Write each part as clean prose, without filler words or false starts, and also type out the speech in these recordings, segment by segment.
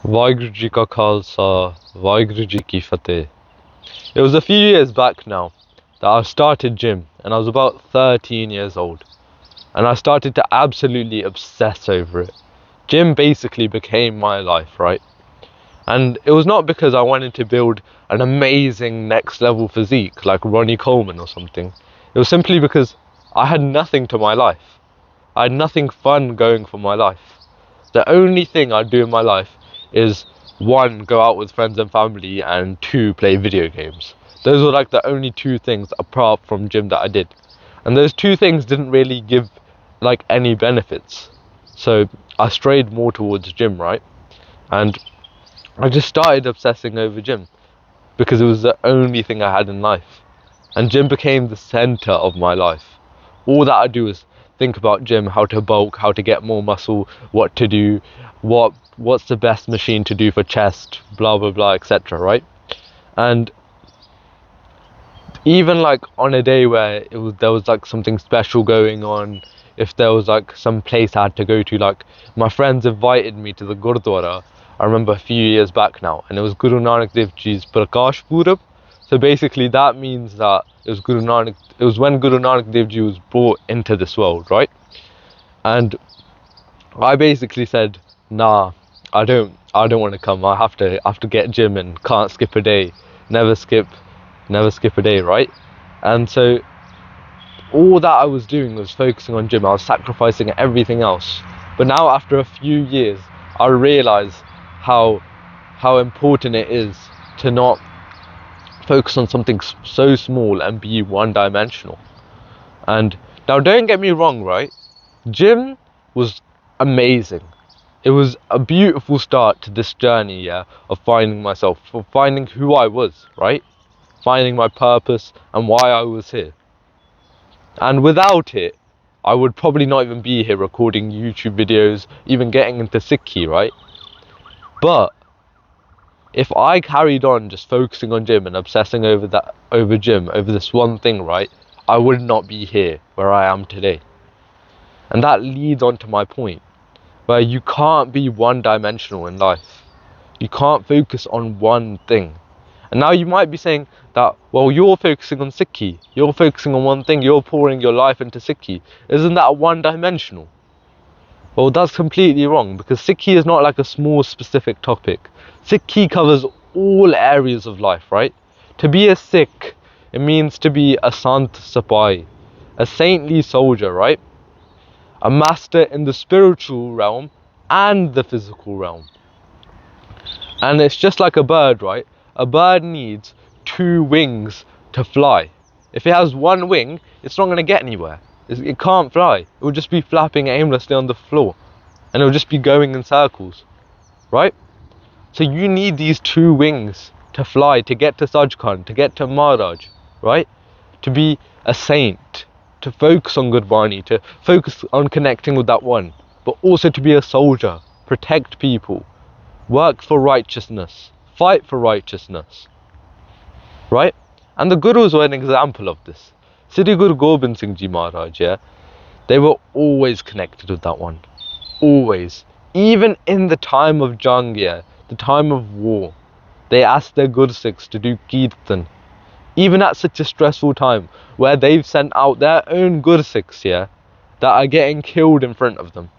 Waheguru Ji Ka Khalsa, Waheguru Ji Ki Fateh. It was a few years back now that I started gym, and I was about 13 years old, and I started to absolutely obsess over it. Gym basically became my life, right? And it was not because I wanted to build an amazing next level physique like Ronnie Coleman or something. It was simply because I had nothing to my life. I had nothing fun going for my life. The only thing I do in my life is one, go out with friends and family, and two, play video games. Those were like the only two things apart from gym that I did. And those two things didn't really give like any benefits. So I strayed more towards gym, right? And I just started obsessing over gym because it was the only thing I had in life. And gym became the center of my life. All that I do is think about gym, how to bulk, how to get more muscle, what to do, what's the best machine to do for chest, blah blah blah, etc. Right? And even like on a day where there was like something special going on, if there was like some place I had to go to, like my friends invited me to the Gurdwara. I remember a few years back now, and it was Guru Nanak Dev Ji's Prakash Purab. So basically that means that it was when Guru Nanak Dev Ji was brought into this world, right? And I basically said, nah, I don't want to come. I have to get gym and can't skip a day. Never skip a day, right? And so all that I was doing was focusing on gym. I was sacrificing everything else. But now after a few years, I realize how important it is to not focus on something so small and be one-dimensional. And now don't get me wrong, right? Gym was amazing. It was a beautiful start to this journey, yeah, of finding myself, of finding who I was, right? Finding my purpose and why I was here. And without it, I would probably not even be here recording YouTube videos, even getting into sikhi, right? But if I carried on just focusing on gym and obsessing over gym, over this one thing, right, I would not be here where I am today. And that leads on to my point, where you can't be one-dimensional in life. You can't focus on one thing. And now you might be saying that, well, you're focusing on sikhi, you're focusing on one thing, you're pouring your life into sikhi. Isn't that one-dimensional? Well, that's completely wrong, because sikhi is not like a small specific topic. Sikhi covers all areas of life, right? To be a Sikh, it means to be a Sant Sipahi, a saintly soldier, right? A master in the spiritual realm and the physical realm. And it's just like a bird, right? A bird needs two wings to fly. If it has one wing, it's not going to get anywhere. It can't fly. It will just be flapping aimlessly on the floor, and it will just be going in circles, right? So you need these two wings to fly, to get to Sajkhand, to get to Maharaj, right? To be a saint, to focus on Gurbani, to focus on connecting with that one, but also to be a soldier, protect people, work for righteousness, fight for righteousness, right? And the Gurus were an example of this. Sri Guru Gobind Singh Ji Maharaj, yeah, they were always connected with that one, always. Even in the time of Jang, yeah, the time of war, they asked their Gursikhs to do Kirtan. Even at such a stressful time, where they've sent out their own Gursikhs, yeah, that are getting killed in front of them,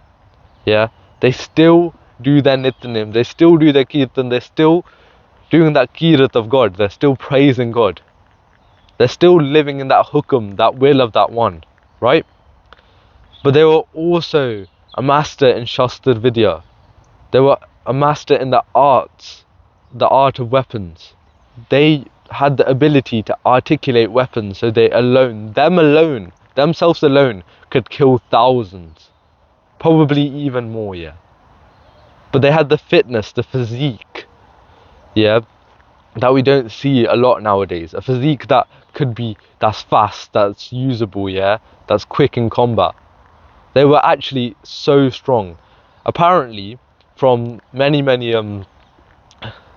yeah, they still do their Nityanim, they still do their Kirtan, they're still doing that Kirat of God, they're still praising God. They're still living in that hukum, that will of that one, right? But they were also a master in Shastra Vidya. They were a master in the arts, the art of weapons. They had the ability to articulate weapons, so themselves alone, could kill thousands. Probably even more, yeah. But they had the fitness, the physique, yeah, that we don't see a lot nowadays. A physique that's fast, that's usable, yeah, that's quick in combat. They were actually so strong. Apparently, from many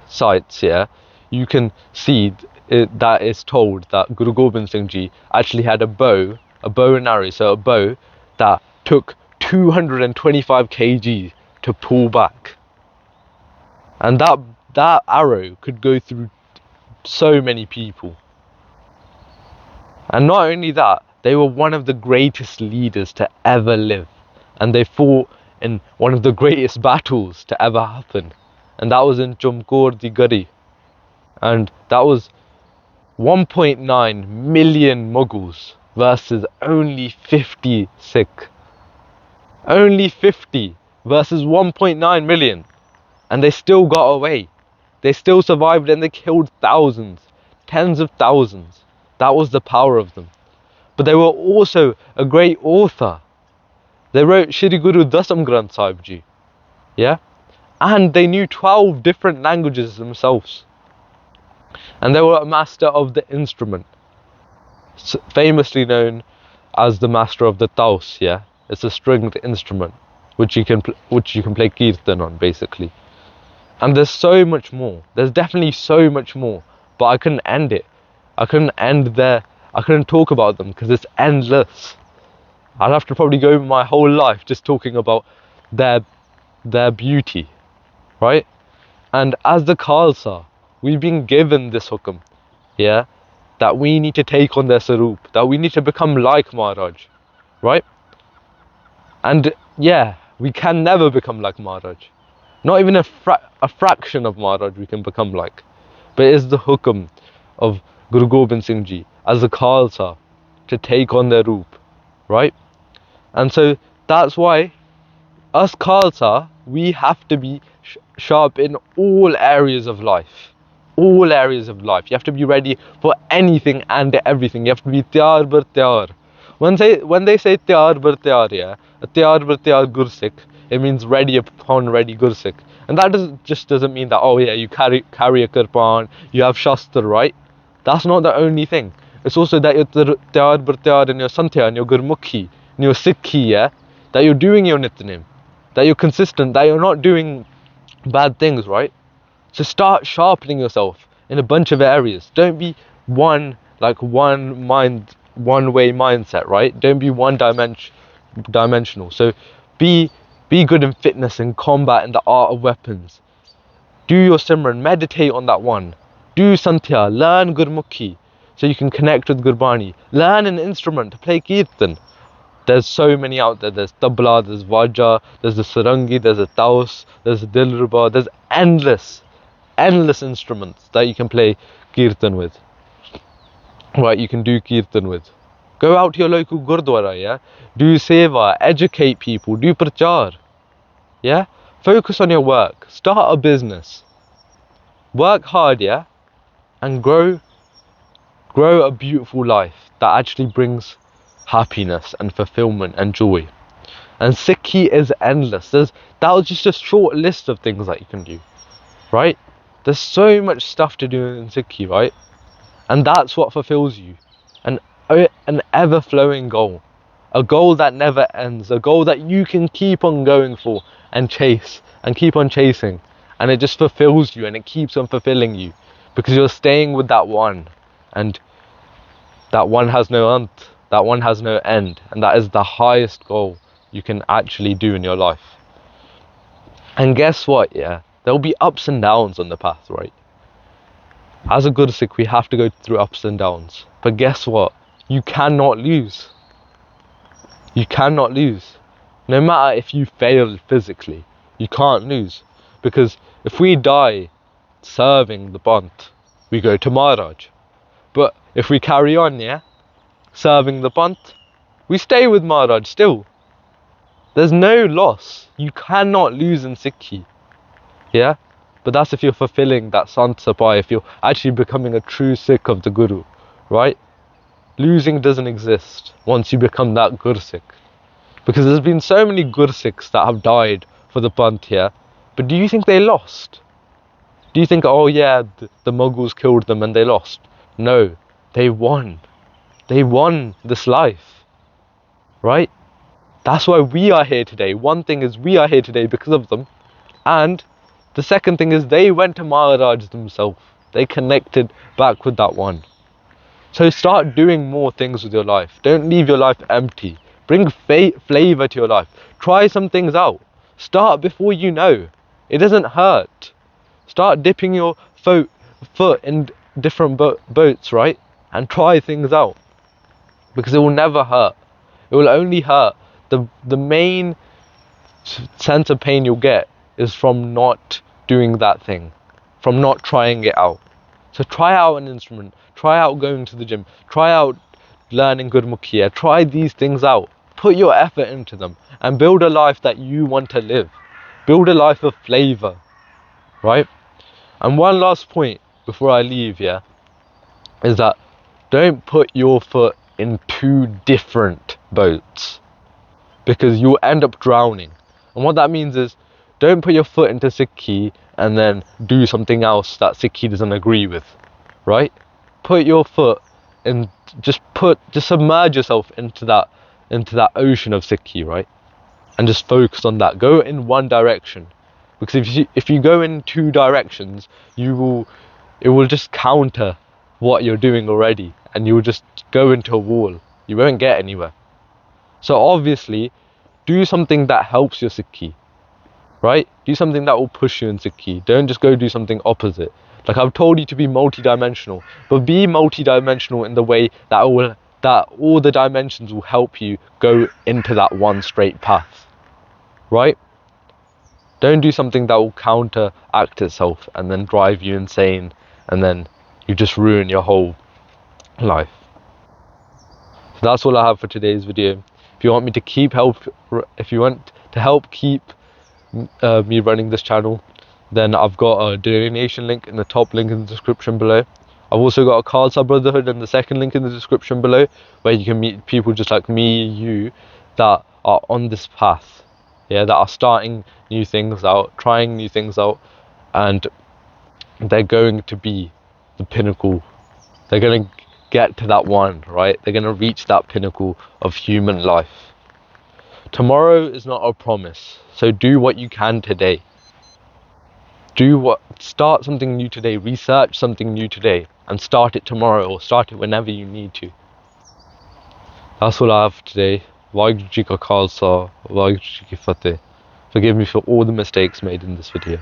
sites, yeah, you can see that it's told that Guru Gobind Singh Ji actually had a bow and arrow, so a bow that took 225 kg to pull back. And that arrow could go through so many people. And not only that, they were one of the greatest leaders to ever live. And they fought in one of the greatest battles to ever happen. And that was in Chumkor di Gari. And that was 1.9 million Mughals versus only 50 Sikh. Only 50 versus 1.9 million. And they still got away. They still survived and they killed thousands, tens of thousands. That was the power of them. But they were also a great author. They wrote Shri Guru Dasam Granth Sahib Ji. Yeah? And they knew 12 different languages themselves. And they were a master of the instrument, famously known as the master of the taus. Yeah? It's a stringed instrument which you can play kirtan on, basically. And there's so much more. There's definitely so much more. But I couldn't end it. I couldn't end there. I couldn't talk about them because it's endless. I'd have to probably go my whole life just talking about their beauty, right? And as the Khalsa, we've been given this hukum, yeah, that we need to take on their saroop, that we need to become like Maharaj, right? And yeah, we can never become like Maharaj. Not even a fraction of Maharaj we can become like. But it is the hukum of Guru Gobind Singh Ji as the Khalsa to take on their roop, right? And so that's why us Khalsa, we have to be sharp in all areas of life. All areas of life. You have to be ready for anything and everything. You have to be tiyar bar tiyar. When they say tiyar bar tiyar, yeah, tiyar bar tiyar Gursikh, it means ready upon ready Gursikh. And that doesn't mean that, oh yeah, you carry a kirpan, you have shastra, right? That's not the only thing. It's also that you're tiyar bar tiyar in your santya, in your gurmukhi, in your sikhi, yeah? That you're doing your nityanim, that you're consistent, that you're not doing bad things, right? So start sharpening yourself in a bunch of areas. Don't be one way mindset, right? Don't be dimensional. So be good in fitness and combat and the art of weapons. Do your Simran, meditate on that one. Do Santya, learn Gurmukhi so you can connect with Gurbani. Learn an instrument to play Kirtan. There's so many out there. There's tabla, there's vaja, there's the sarangi, there's the taus, there's the dilruba. There's endless instruments that you can play Kirtan with. Right, you can do Kirtan with. Go out to your local Gurdwara, yeah? Do seva, educate people, do prachar. Yeah? Focus on your work. Start a business. Work hard, yeah? And grow a beautiful life that actually brings happiness and fulfillment and joy. And Sikhi is endless. That was just a short list of things that you can do, right? There's so much stuff to do in Sikhi, right? And that's what fulfills you. An ever-flowing goal. A goal that never ends. A goal that you can keep on going for and chase and keep on chasing. And it just fulfills you and it keeps on fulfilling you. Because you're staying with that one. And that one has no ant. That one has no end. And that is the highest goal you can actually do in your life. And guess what, yeah? There'll be ups and downs on the path, right? As a good Sikh, we have to go through ups and downs. But guess what? You cannot lose. You cannot lose. No matter if you fail physically, you can't lose. Because if we die serving the Pant, we go to Maharaj. But if we carry on, yeah, serving the Pant, we stay with Maharaj still. There's no loss. You cannot lose in Sikhi. Yeah? But that's if you're fulfilling that Sant Sipahi, if you're actually becoming a true Sikh of the Guru, right? Losing doesn't exist once you become that Gursikh. Because there's been so many Gursikhs that have died for the Pant here, but do you think they lost? Do you think, oh yeah, the Mughals killed them and they lost? No, they won. They won this life, right? That's why we are here today. One thing is we are here today because of them. And the second thing is they went to Maharaj themselves. They connected back with that one. So start doing more things with your life. Don't leave your life empty. Bring flavor to your life. Try some things out. Start before you know. It doesn't hurt. Start dipping your foot in different boats, right? And try things out, because it will never hurt. It will only hurt. The main sense of pain you'll get is from not doing that thing, from not trying it out. So try out an instrument, try out going to the gym, try out learning Gurmukhi, try these things out, put your effort into them, and build a life that you want to live. Build a life of flavor, right? And one last point before I leave, yeah, is that don't put your foot in two different boats, because you'll end up drowning. And what that means is, don't put your foot into Sikhi and then do something else that Sikhi doesn't agree with, right? Put your foot in, just submerge yourself into that ocean of Sikhi, right? And just focus on that. Go in one direction, because if you go in two directions, it will just counter what you're doing already, and you will just go into a wall. You won't get anywhere. So obviously, do something that helps your Sikhi, right? Do something that will push you in Sikhi. Don't just go do something opposite. Like, I've told you to be multi-dimensional, but be multi-dimensional in the way that all the dimensions will help you go into that one straight path, right? Don't do something that will counteract itself and then drive you insane, and then you just ruin your whole life. So that's all I have for today's video. If you want me to help keep me running this channel, then I've got a donation link in the top link in the description below. I've also got a Khalsa Brotherhood in the second link in the description below, where you can meet people just like me, you, that are on this path, yeah, that are starting new things out, trying new things out, and they're going to be the pinnacle. They're going to get to that one, right? They're going to reach that pinnacle of human life. Tomorrow is not a promise, so do what you can today. Start something new today, research something new today, and start it tomorrow, or start it whenever you need to. That's all I have today. Waheguru Ji Ka Khalsa, Waheguru Ji Ki Fateh. Forgive me for all the mistakes made in this video.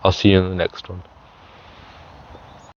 I'll see you in the next one.